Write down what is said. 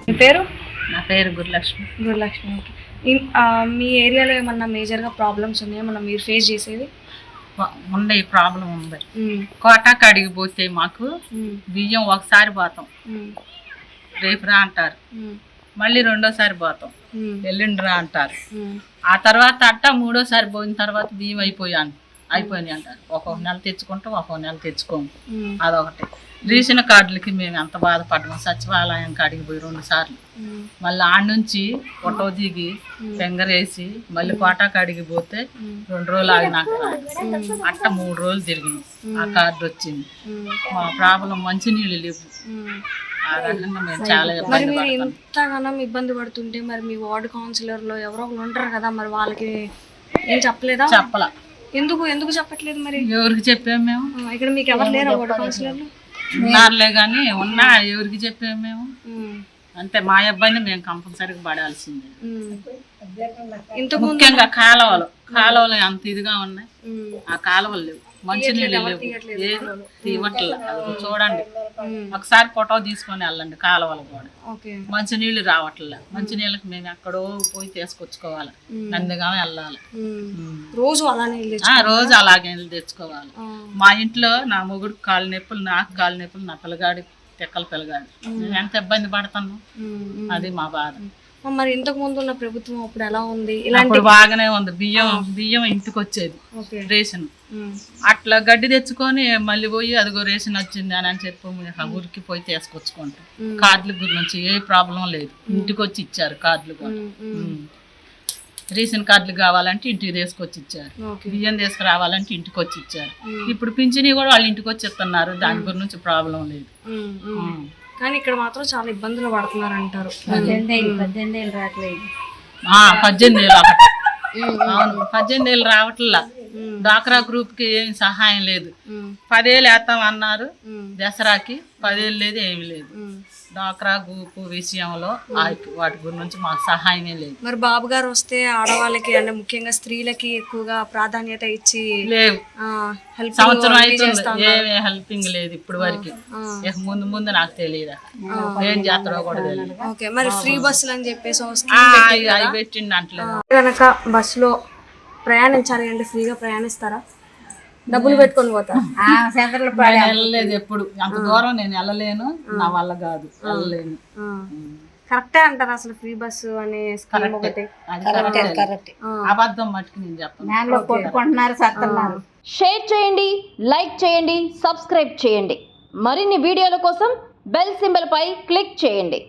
మీ పేరు? నా పేరు గురులక్ష్మి. గురులక్ష్మి. ఓకే. మీ ఏరియాలో ఏమన్నా మేజర్గా ప్రాబ్లమ్స్ ఉన్నాయా మనం మీరు ఫేస్ చేసేది? ఉండే ప్రాబ్లం ఉంది. కోటాకు అడిగి పోతే మాకు బియ్యం ఒకసారి పోతాం, రేపు రా అంటారు, మళ్ళీ రెండోసారి పోతాం, ఎల్లుండి రా అంటారు. ఆ తర్వాత మూడోసారి పోయిన తర్వాత బియ్యం అయిపోయినాయి అంటారు. ఒక్కొక్క నెల తెచ్చుకుంటాం, ఒక్కొక్క నెల తెచ్చుకోము. అదొకటి. రేషన్ కార్డులకి మేము ఎంత బాధపడ్డాము. సచివాలయం కాడికి పోయి 2 సార్లు, మళ్ళీ ఆడ నుంచి ఫోటో దిగి పెంగరేసి మళ్ళీ కోటా కాడికి పోతే 2 రోజులు ఆగినాక 3 రోజులు తిరిగింది. ఆ కార్డు వచ్చింది. మా ప్రాబ్లం మంచినీళ్ళు లేవు. ఆ రకంగా మేము చాలా ఎంతగానో ఇబ్బంది పడుతుంటే మరి మీ వార్డు కౌన్సిలర్లో ఎవరో ఒకరు ఉంటారు కదా, మరి వాళ్ళకి ఏం చెప్పలేదా? చెప్పలా. ఎందుకు చెప్పట్లేదు మరి? ఎవరికి చెప్పాము మేము? ఇక్కడ మీకు ఎవరు లేరు వార్డు కౌన్సిలర్లు? ఉన్నారులే కానీ ఉన్నా ఎవరికి చెప్పాము మేము? అంతే, మా అబ్బాయిని మేము కంపల్సరీగా పడాల్సిందే. ముఖ్యంగా కాలువలు అంత ఇదిగా ఉన్నాయి. ఆ కాలువలు లేవు, మంచినీళ్ళు లేవు, ఏది తీవట్లేదు. చూడండి, ఒకసారి ఫోటో తీసుకొని వెళ్ళండి. కాలువలు కూడా మంచినీళ్ళు రావట్లే. మంచినీళ్ళకి మేము ఎక్కడో పోయి తీసుకొచ్చుకోవాలి, నందిగా వెళ్ళాలి. రోజు అలాగే తెచ్చుకోవాలి. మా ఇంట్లో నా మొగుడు కాలు నొప్పులు, నాకు కాలు నొప్పులు, నా పిల్లగాడి పిల్లగాడు, మేము ఎంత ఇబ్బంది పడుతున్నాం. అది మా బాధ. మరి ఇంతకు ముందు ఉన్న ప్రభుత్వం అప్పుడు ఎలా ఉంది? ఇప్పుడు బాగానే ఉంది. బియ్యం ఇంటికి వచ్చేది, రేషన్. అట్లా గడ్డి తెచ్చుకొని మళ్ళీ పోయి అదిగో రేషన్ వచ్చింది అని చెప్పి ఊరికి పోయి తీసుకొచ్చుకుంటాం. కార్డుల గురించి ఏ ప్రాబ్లం లేదు, ఇంటికి వచ్చి ఇచ్చారు కార్డులు కూడా. రేషన్ కార్డులు కావాలంటే ఇంటికి తీసుకొచ్చి ఇచ్చారు, బియ్యం తీసుకురావాలంటే ఇంటికి వచ్చి ఇచ్చారు. ఇప్పుడు పింఛనీ కూడా వాళ్ళు ఇంటికి వచ్చి ఇస్తున్నారు. దాని గురించి ప్రాబ్లం లేదు. కానీ ఇక్కడ మాత్రం చాలా ఇబ్బందులు పడుతున్నారు అంటారు. 18 ఏళ్ళు రావట్లేదు. 18 ఏళ్ళు ఒకటి. అవును, 18 ఏళ్ళు రావట్లా. డాక్రా గ్రూప్ కి ఏమి సహాయం లేదు. 10 ఏళ్ళు వేస్తాం అన్నారు దసరాకి, 10 ఏళ్ళు లేదు, ఏమి లేదు. డాక్రా గ్రూప్ విషయంలో వాటి గురించి మాకు సహాయమే లేదు. మరి బాబు గారు వస్తే ఆడవాళ్ళకి అంటే ముఖ్యంగా స్త్రీలకి ఎక్కువగా ప్రాధాన్యత ఇచ్చి లేవు. సంవత్సరం అవుతుంది, ఏమే హెల్పింగ్ లేదు ఇప్పుడు వరకు. ముందు నాకు తెలియదా ఏం చేస్తారో కూడా తెలియదు. మరి ఫ్రీ బస్సులు అని చెప్పేసి అవి పెట్టిండి అంటలేదు. కనుక బస్సులో ప్రయాణించాలి అంటే ఫ్రీగా ప్రయాణిస్తారా? డబ్బులు పెట్టుకొని పోతారు? వెళ్ళలేదు ఎప్పుడు. అంత దూరం నేను వెళ్ళలేను, నా వల్ల కాదు, వెళ్ళలేను. కరెక్టే అంటారు అసలు ఫ్రీ బస్సు అనే స్కీమ్ ఒకటి? అబద్ధం మట్టుకు నేను చెప్తాను. షేర్ చేయండి, లైక్ చేయండి, సబ్స్క్రైబ్ చేయండి. మరిన్ని వీడియోల కోసం బెల్ సింబల్ పై క్లిక్ చేయండి.